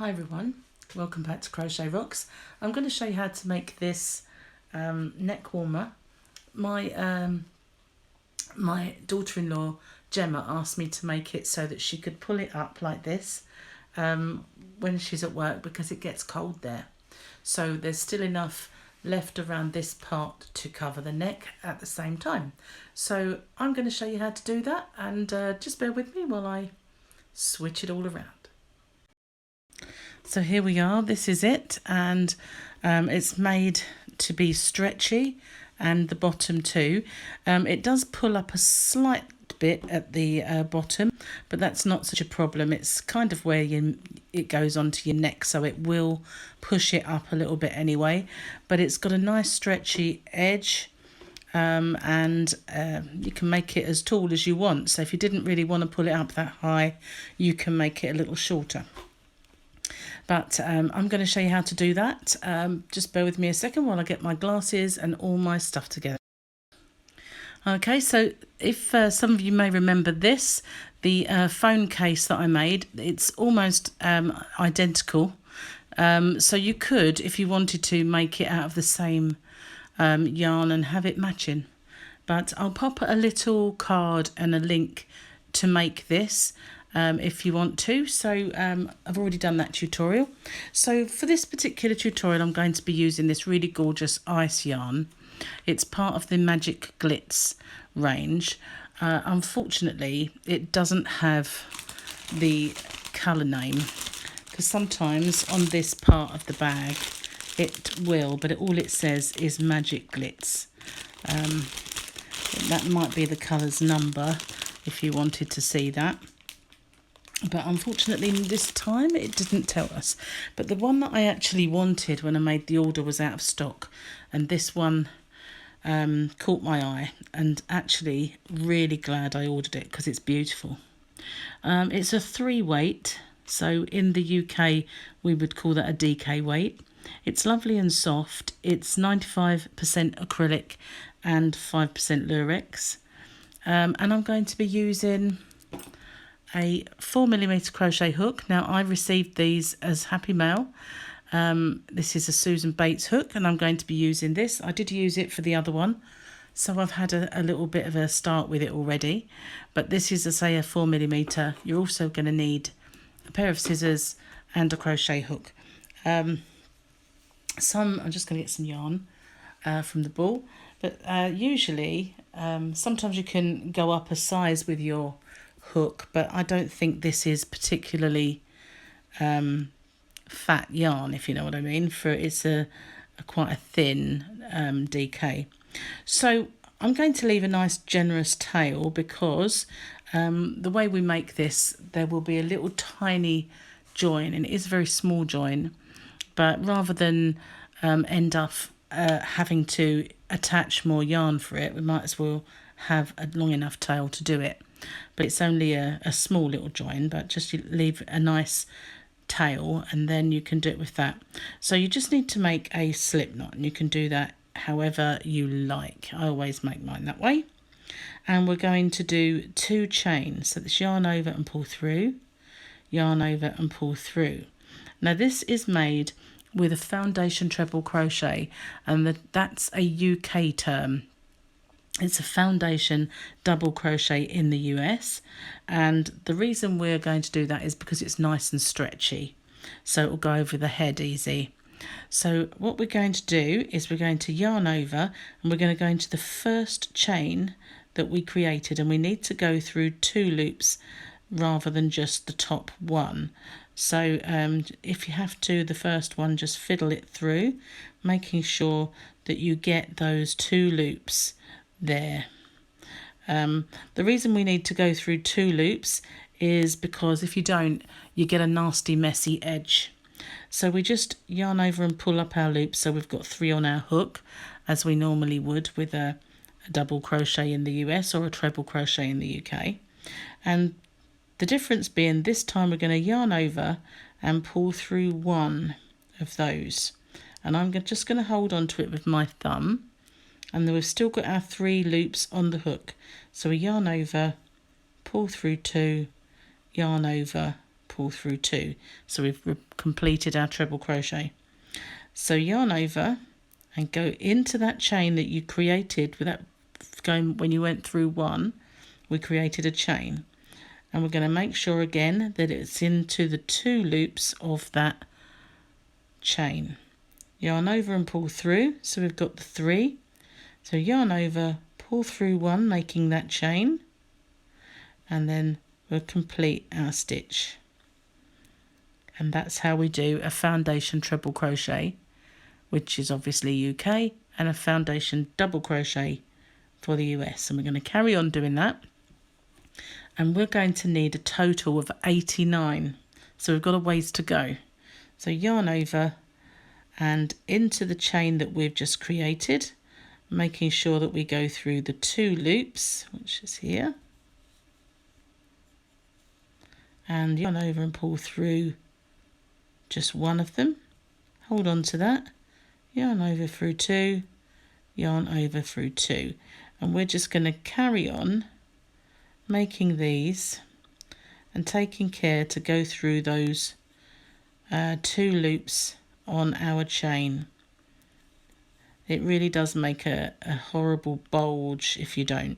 Hi everyone, welcome back to Crochet Rocks. I'm going to show you how to make this neck warmer. My daughter-in-law Gemma asked me to make it so that she could pull it up like this when she's at work because it gets cold there. So there's still enough left around this part to cover the neck at the same time. So I'm going to show you how to do that, and just bear with me while I switch it all around. So here we are, this is it, and it's made to be stretchy, and the bottom too. It does pull up a slight bit at the bottom, but that's not such a problem. It's kind of where it goes onto your neck, so it will push it up a little bit anyway, but it's got a nice stretchy edge. And you can make it as tall as you want, so if you didn't really want to pull it up that high, you can make it a little shorter. But I'm going to show you how to do that. Just bear with me a second while I get my glasses and all my stuff together. Okay, so if some of you may remember this, the phone case that I made, it's almost identical. So you could, if you wanted to, make it out of the same yarn and have it matching. But I'll pop a little card and a link to make this. If you want to. So I've already done that tutorial. So for this particular tutorial, I'm going to be using this really gorgeous ice yarn. It's part of the Magic Glitz range. Unfortunately, it doesn't have the colour name, because sometimes on this part of the bag it will, but all it says is Magic Glitz. That might be the colour's number if you wanted to see that. But unfortunately this time it didn't tell us. But the one that I actually wanted when I made the order was out of stock. And this one caught my eye. And actually really glad I ordered it because it's beautiful. It's a 3 weight. So in the UK we would call that a DK weight. It's lovely and soft. It's 95% acrylic and 5% lurex. And I'm going to be using a 4mm crochet hook. Now I received these as Happy Mail. This is a Susan Bates hook, and I'm going to be using this. I did use it for the other one, so I've had a little bit of a start with it already. But this is, as I say, a 4mm. You're also going to need a pair of scissors and a crochet hook. I'm just going to get some yarn from the ball, but usually sometimes you can go up a size with your hook, but I don't think this is particularly fat yarn, if you know what I mean. It's a quite a thin DK. So I'm going to leave a nice generous tail because the way we make this, there will be a little tiny join, and it is a very small join, but rather than end up having to attach more yarn for it, we might as well have a long enough tail to do it. But it's only a small little join, but just you leave a nice tail and then you can do it with that. So you just need to make a slip knot, and you can do that however you like. I always make mine that way. And we're going to do 2 chains. So this yarn over and pull through, yarn over and pull through. Now this is made with a foundation treble crochet, and that's a UK term. It's a foundation double crochet in the US, and the reason we're going to do that is because it's nice and stretchy, so it will go over the head easy. So what we're going to do is we're going to yarn over, and we're going to go into the first chain that we created, and we need to go through 2 loops rather than just the top one. So if you have to, the first one, just fiddle it through, making sure that you get those 2 loops there. The reason we need to go through 2 loops is because if you don't, you get a nasty messy edge. So we just yarn over and pull up our loops, so we've got 3 on our hook, as we normally would with a double crochet in the US or a treble crochet in the UK. And the difference being, this time we're going to yarn over and pull through 1 of those, and I'm just going to hold on to it with my thumb. And then we've still got our 3 loops on the hook. So we yarn over, pull through 2, yarn over, pull through 2. So we've completed our treble crochet. So yarn over and go into that chain that you created without going. When you went through 1, we created a chain, and we're going to make sure again that it's into the 2 loops of that chain. Yarn over and pull through, so we've got the 3. So yarn over, pull through 1, making that chain, and then we'll complete our stitch. And that's how we do a foundation treble crochet, which is obviously UK, and a foundation double crochet for the US. And we're going to carry on doing that, and we're going to need a total of 89. So we've got a ways to go. So yarn over and into the chain that we've just created, making sure that we go through the 2 loops, which is here, and yarn over and pull through just 1 of them, hold on to that, yarn over through 2, yarn over through 2, and we're just going to carry on making these and taking care to go through those 2 loops on our chain. It really does make a horrible bulge if you don't.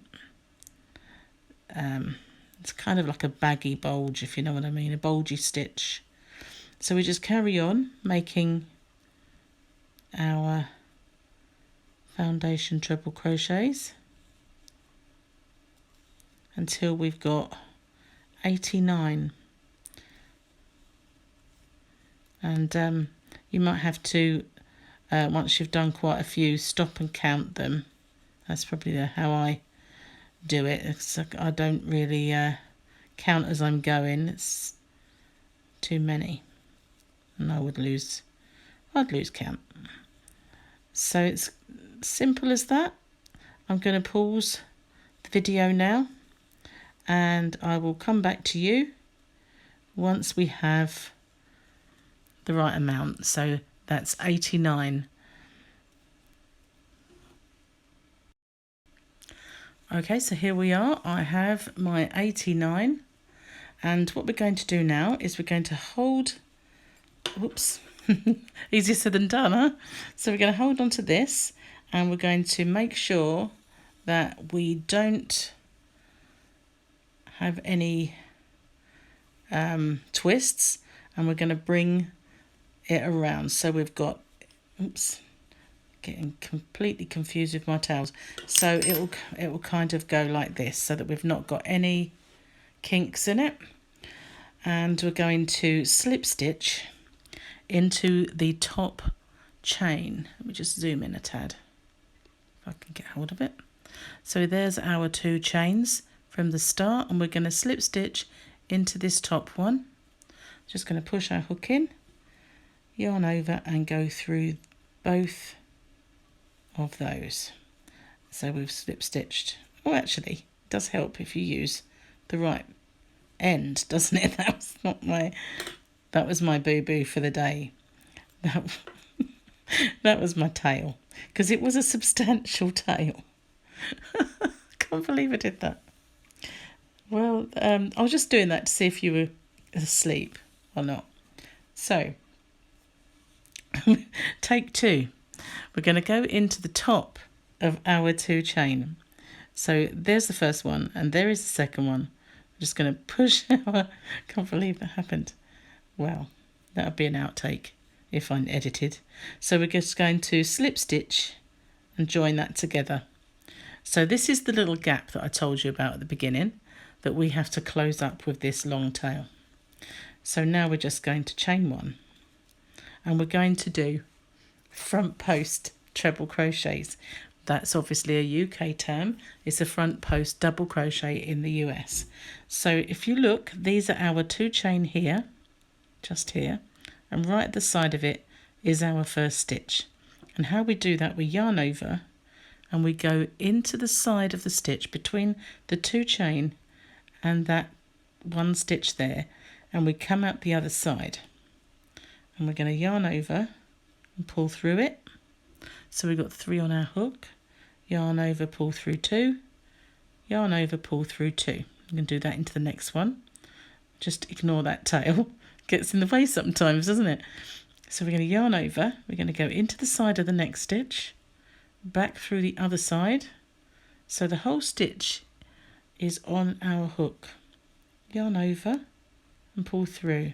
It's kind of like a baggy bulge, if you know what I mean, a bulgy stitch. So we just carry on making our foundation treble crochets until we've got 89. And you might have to, once you've done quite a few, stop and count them. That's probably how I do it. I don't really count as I'm going. It's too many, and I'd lose count. So it's simple as that. I'm going to pause the video now, and I will come back to you once we have the right amount. So that's 89. Okay, so here we are. I have my 89, and what we're going to do now is we're going to hold, whoops, easier said than done, huh? So we're going to hold on to this, and we're going to make sure that we don't have any twists, and we're going to bring it around. So we've got, oops, getting completely confused with my tails. So it will kind of go like this, so that we've not got any kinks in it. And we're going to slip stitch into the top chain. Let me just zoom in a tad, if I can get hold of it. So there's our 2 chains from the start, and we're going to slip stitch into this top one. Just going to push our hook in, yarn over, and go through both of those. So we've slip stitched. Oh, actually, it does help if you use the right end, doesn't it? That was my boo-boo for the day. That was my tail, because it was a substantial tail. Can't believe I did that. Well, I was just doing that to see if you were asleep or not. So take 2. We're going to go into the top of our 2 chain. So there's the first one, and there is the second one. I'm just going to push our, can't believe that happened. Well, that would be an outtake if I edited. So we're just going to slip stitch and join that together. So this is the little gap that I told you about at the beginning that we have to close up with this long tail. So now we're just going to chain 1, and we're going to do front post treble crochets. That's obviously a UK term. It's a front post double crochet in the US. So if you look, these are our 2 chain here, just here, and right at the side of it is our first stitch. And how we do that, we yarn over and we go into the side of the stitch between the 2 chain and that 1 stitch there, and we come out the other side, and we're going to yarn over and pull through it. So we've got 3 on our hook, yarn over, pull through 2, yarn over, pull through 2. I'm going to do that into the next one. Just ignore that tail. Gets in the way sometimes, doesn't it? So we're going to yarn over. We're going to go into the side of the next stitch, back through the other side. So the whole stitch is on our hook. Yarn over and pull through.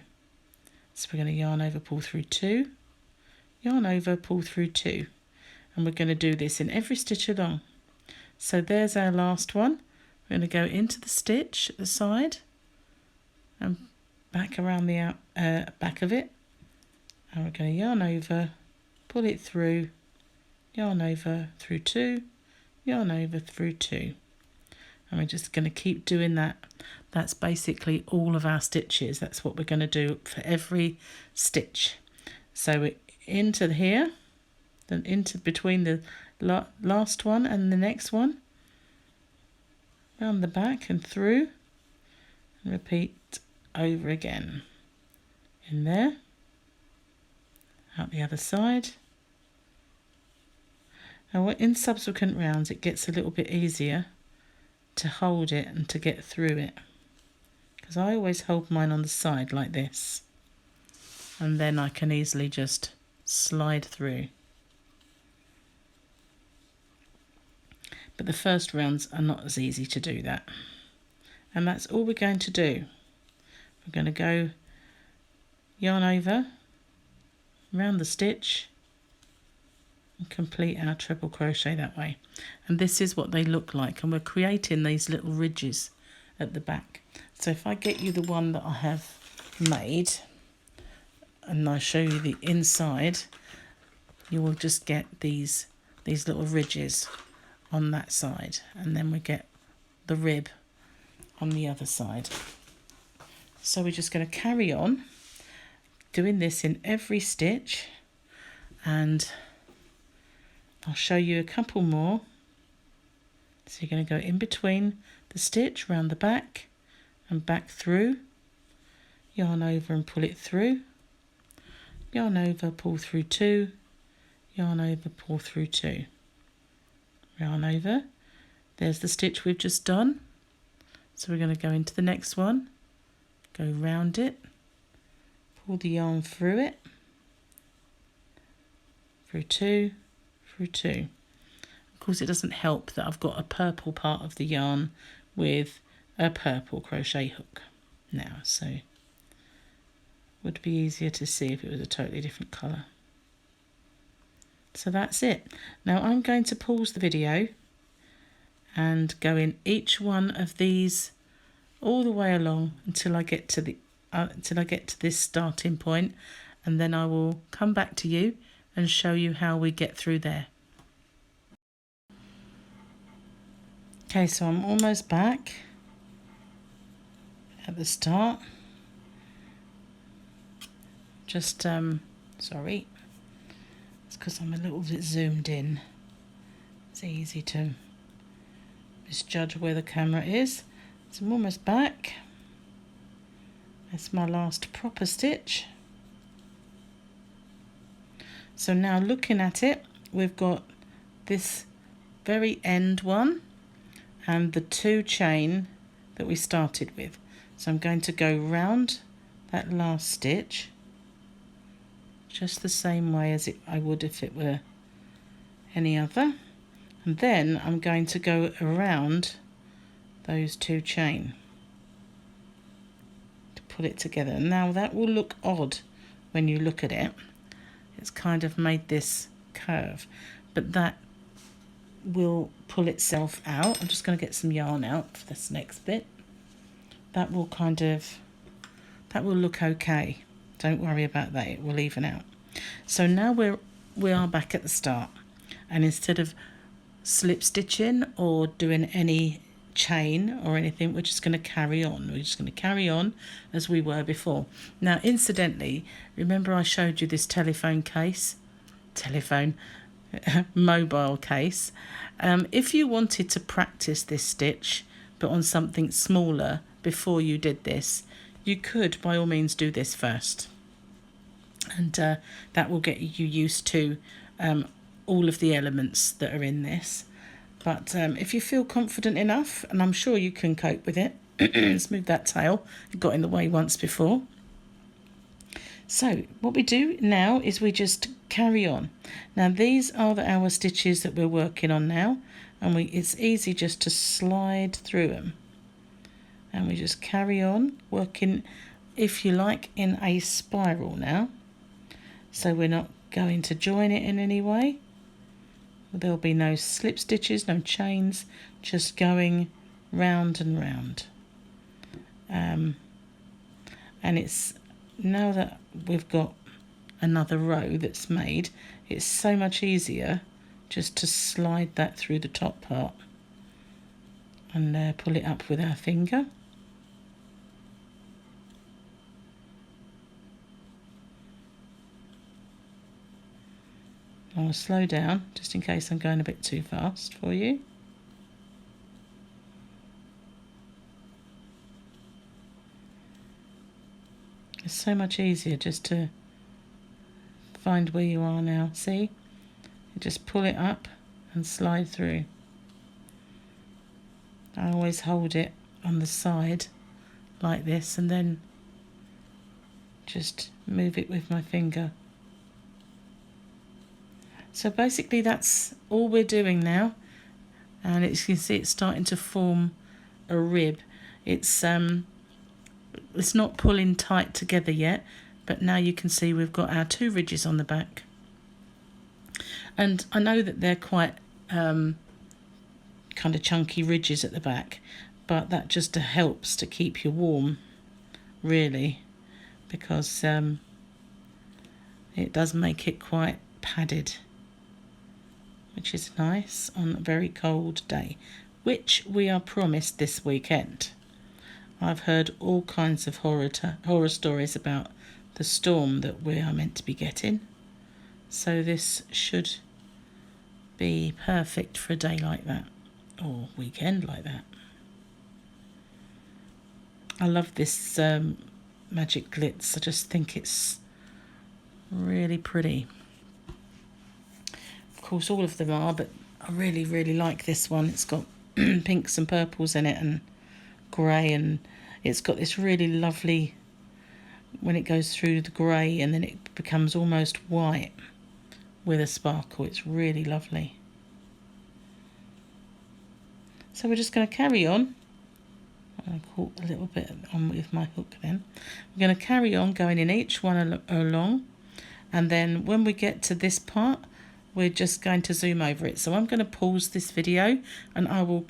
So we're going to yarn over, pull through 2, yarn over, pull through 2. And we're going to do this in every stitch along. So there's our last one. We're going to go into the stitch at the side and back around the back of it. And we're going to yarn over, pull it through, yarn over through 2, yarn over through 2. And we're just going to keep doing that. That's basically all of our stitches. That's what we're going to do for every stitch. So we're into here, then into between the last one and the next one, around the back and through, and repeat over again. In there, out the other side. Now in subsequent rounds it gets a little bit easier to hold it and to get through it, because I always hold mine on the side like this, and then I can easily just slide through. But the first rounds are not as easy to do that. And that's all we're going to do. We're going to go yarn over, round the stitch, and complete our triple crochet that way. And this is what they look like, and we're creating these little ridges at the back. So if I get you the one that I have made and I show you the inside, you will just get these little ridges on that side, and then we get the rib on the other side. So we're just going to carry on doing this in every stitch, and I'll show you a couple more. So you're going to go in between the stitch, round the back and back through, yarn over and pull it through, yarn over, pull through 2, yarn over, pull through 2, yarn over. There's the stitch we've just done. So we're going to go into the next one, go round it, pull the yarn through it, through 2, through 2. Of course it doesn't help that I've got a purple part of the yarn with a purple crochet hook now, so it would be easier to see if it was a totally different colour. So that's it. Now I'm going to pause the video and go in each one of these all the way along until I get to this starting point, and then I will come back to you and show you how we get through there. Okay, so I'm almost back at the start. Just sorry, it's because I'm a little bit zoomed in. It's easy to misjudge where the camera is. So I'm almost back. That's my last proper stitch. So now looking at it, we've got this very end one and the 2 chain that we started with. So I'm going to go round that last stitch just the same way as I would if it were any other, and then I'm going to go around those 2 chain to put it together. Now that will look odd when you look at it. It's kind of made this curve, but that will pull itself out. I'm just going to get some yarn out for this next bit. That will look okay. Don't worry about that, it will even out. So now we are back at the start, and instead of slip stitching or doing any chain or anything, we're just going to carry on. We're just going to carry on as we were before. Now incidentally, remember I showed you this mobile case. If you wanted to practice this stitch but on something smaller before you did this, you could by all means do this first, and that will get you used to all of the elements that are in this. But if you feel confident enough, and I'm sure you can cope with it, Smooth that tail. It got in the way once before. So what we do now is we just carry on. Now these are our stitches that we're working on now, and it's easy just to slide through them. And we just carry on working, if you like, in a spiral now. So we're not going to join it in any way. There'll be no slip stitches, no chains, just going round and round. And it's now that we've got another row that's made, it's so much easier just to slide that through the top part and pull it up with our finger. I'll slow down just in case I'm going a bit too fast for you. It's so much easier just to find where you are now. See? You just pull it up and slide through. I always hold it on the side like this and then just move it with my finger. So basically that's all we're doing now, and as you can see it's starting to form a rib. It's not pulling tight together yet, but now you can see we've got our two ridges on the back. And I know that they're quite kind of chunky ridges at the back, but that just helps to keep you warm, really, because it does make it quite padded, which is nice on a very cold day, which we are promised this weekend. I've heard all kinds of horror stories about the storm that we are meant to be getting, so this should be perfect for a day like that, or weekend like that. I love this Magic Glitz. I just think it's really pretty. Of course all of them are, but I really, really like this one. It's got pinks and purples in it and grey, and it's got this really lovely, when it goes through the grey and then it becomes almost white with a sparkle. It's really lovely. So we're just going to carry on. I caught a little bit on with my hook then. We're going to carry on going in each one along, and then when we get to this part we're just going to zoom over it. So I'm going to pause this video and I will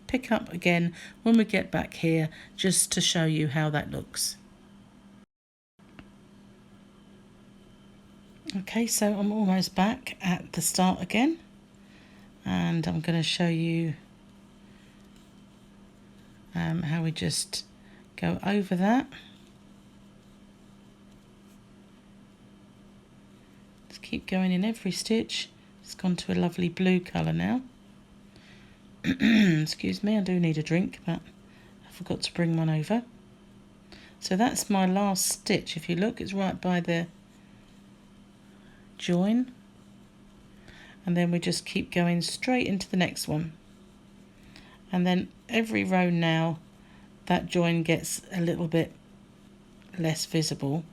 pick up again when we get back here just to show you how that looks. Okay, so I'm almost back at the start again, and I'm going to show you how we just go over that. Just keep going in every stitch. It's gone to a lovely blue colour now. Excuse me, I do need a drink, but I forgot to bring one over. So that's my last stitch. If you look, it's right by the join, and then we just keep going straight into the next one, and then every row now that join gets a little bit less visible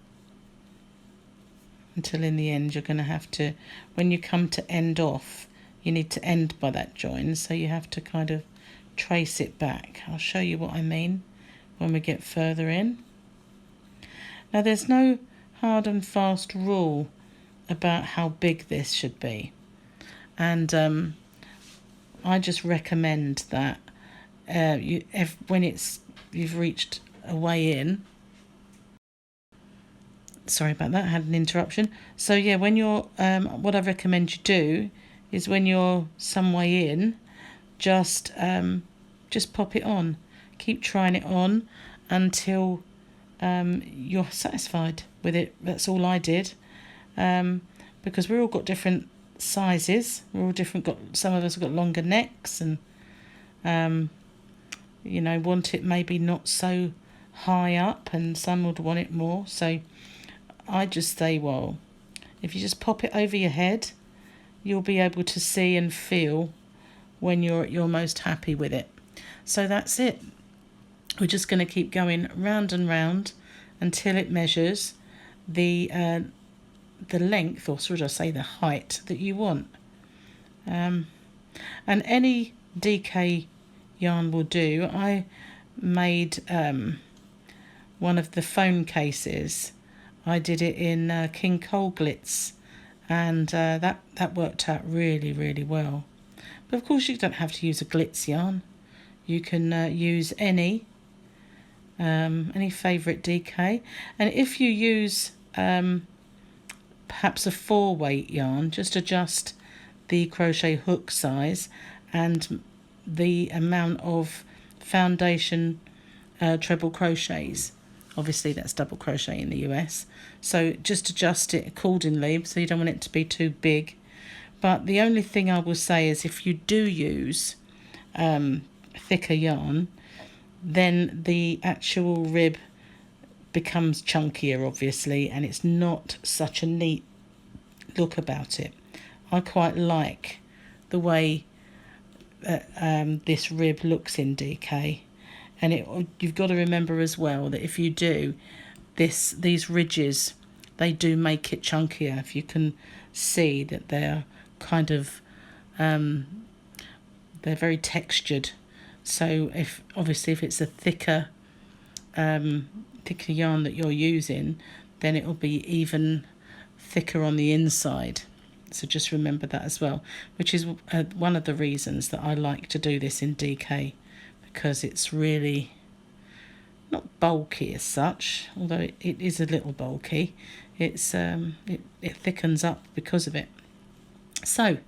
until in the end you're going to have to, when you come to end off, you need to end by that join, so you have to kind of trace it back. I'll show you what I mean when we get further in. Now there's no hard and fast rule about how big this should be, and I just recommend that when you've reached a way in. Sorry about that, I had an interruption. So yeah, when you're what I recommend you do is when you're some way in, just pop it on. Keep trying it on until you're satisfied with it. That's all I did. Because we're all got different sizes. We're all different. Some of us have got longer necks, and you know, want it maybe not so high up, and some would want it more. So I just say, well, if you just pop it over your head, you'll be able to see and feel when you're at your most happy with it. So that's it. we're just going to keep going round and round until it measures the length, or should I say the height, that you want. And any DK yarn will do. I made one of the phone cases. I did it in King Cowl Glitz, and that worked out really, really well. But of course you don't have to use a glitz yarn. You can use any favourite DK, and if you use perhaps a 4-weight yarn, just adjust the crochet hook size and the amount of foundation treble crochets. Obviously that's double crochet in the US, so just adjust it accordingly, so you don't want it to be too big. But the only thing I will say is if you do use thicker yarn, then the actual rib becomes chunkier, obviously, and it's not such a neat look about it. I quite like the way this rib looks in DK, and you've got to remember as well that if you do these ridges, they do make it chunkier. If you can see that they're kind of they're very textured. So if it's a thicker yarn that you're using, then it will be even thicker on the inside. So just remember that as well, which is one of the reasons that I like to do this in DK, because it's really not bulky as such, although it is a little bulky. It's it thickens up because of it. So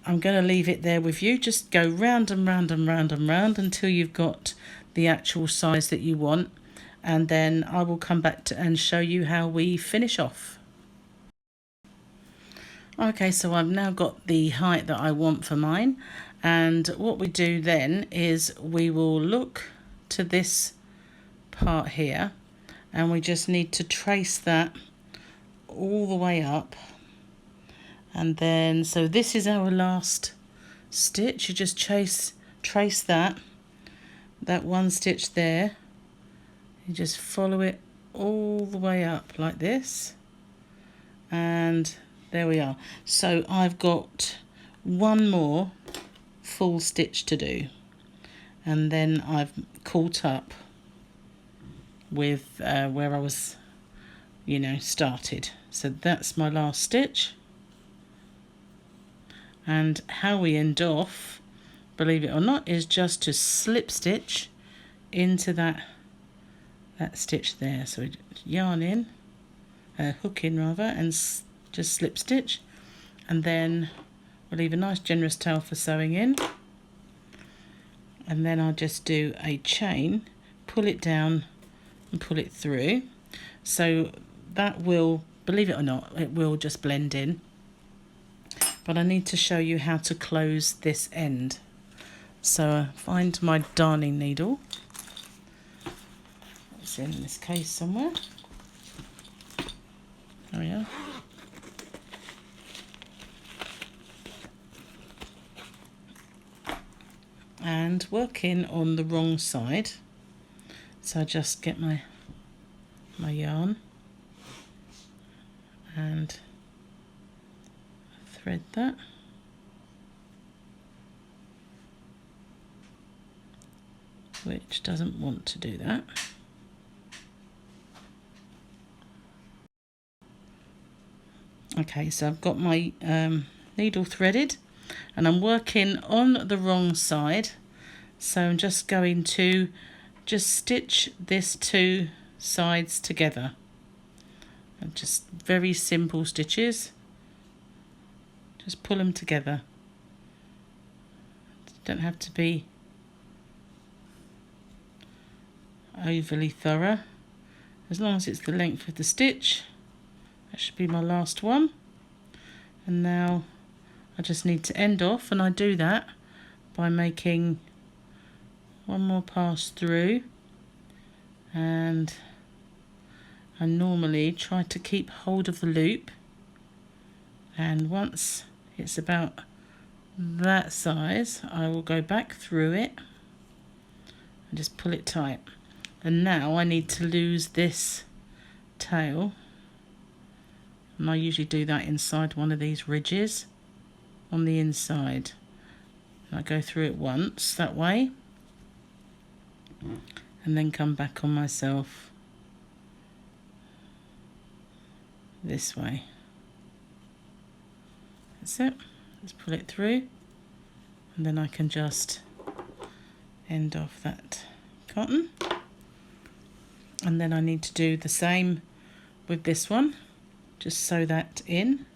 I'm going to leave it there with you. Just go round and round and round and round until you've got the actual size that you want, and then I will come back and show you how we finish off. Okay, so I've now got the height that I want for mine, and what we do then is we will look to this part here, and we just need to trace that all the way up. And then, so this is our last stitch. You just trace that one stitch there. You just follow it all the way up like this, and there we are. So I've got one more full stitch to do, and then I've caught up with where I was, started. So that's my last stitch. And how we end off, believe it or not, is just to slip stitch into that stitch there. So we yarn in, hook in rather, and just slip stitch, and then we'll leave a nice generous tail for sewing in, and then I'll just do a chain, pull it down and pull it through. So that will, believe it or not, it will just blend in. But I need to show you how to close this end. So find my darning needle. It's in this case somewhere. There we are. And working on the wrong side. So I just get my yarn and thread that. Which doesn't want to do that. Okay, so I've got my needle threaded, and I'm working on the wrong side, so I'm just going to stitch this two sides together, and just very simple stitches, just pull them together. Don't have to be overly thorough, as long as it's the length of the stitch. That should be my last one. And now I just need to end off, and I do that by making one more pass through, and I normally try to keep hold of the loop, and once it's about that size I will go back through it and just pull it tight. And now I need to lose this tail, and I usually do that inside one of these ridges on the inside. And I go through it once that way and then come back on myself this way. That's it. Let's pull it through, and then I can just end off that cotton. And then I need to do the same with this one. Just sew that in.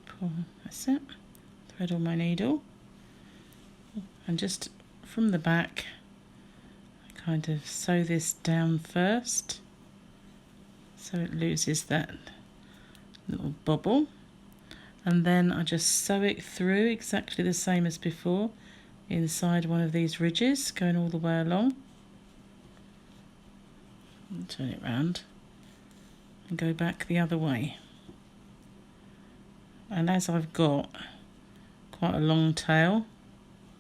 Pull, that's it. Thread on my needle. And just from the back, I kind of sew this down first, so it loses that little bobble. And then I just sew it through exactly the same as before, inside one of these ridges, going all the way along. And turn it round and go back the other way. And as I've got quite a long tail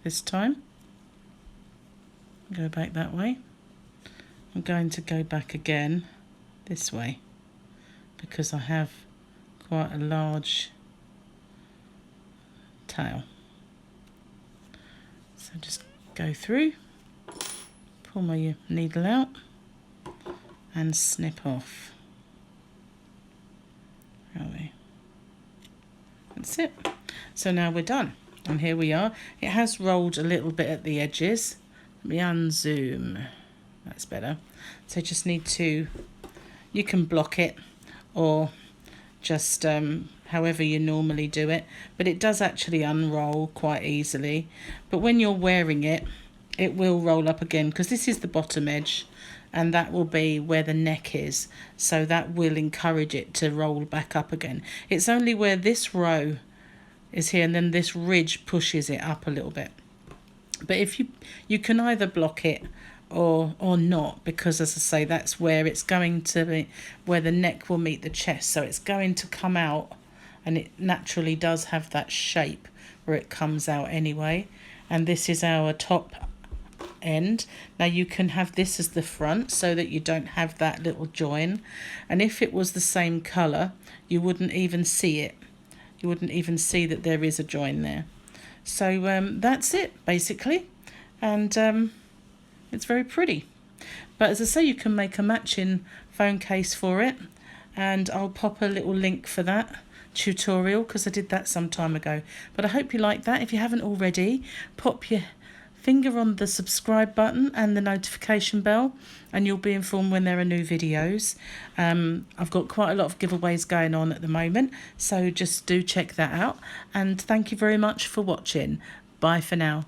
this time, go back that way. I'm going to go back again this way because I have quite a large tail. So just go through, pull my needle out and snip off. That's it. So now we're done, and here we are. It has rolled a little bit at the edges. Let me unzoom. That's better. So just need to, you can block it or just however you normally do it, but it does actually unroll quite easily. But when you're wearing it, it will roll up again, because this is the bottom edge and that will be where the neck is, so that will encourage it to roll back up again. It's only where this row is here and then this ridge pushes it up a little bit. But if you can either block it or not, because as I say, that's where it's going to be, where the neck will meet the chest, so it's going to come out, and it naturally does have that shape where it comes out anyway. And this is our top end. Now you can have this as the front so that you don't have that little join, and if it was the same colour you wouldn't even see it. You wouldn't even see that there is a join there. So that's it basically, and it's very pretty. But as I say, you can make a matching phone case for it, and I'll pop a little link for that tutorial because I did that some time ago. But I hope you like that. If you haven't already, pop your finger on the subscribe button and the notification bell, and you'll be informed when there are new videos. I've got quite a lot of giveaways going on at the moment, so just do check that out. And thank you very much for watching. Bye for now.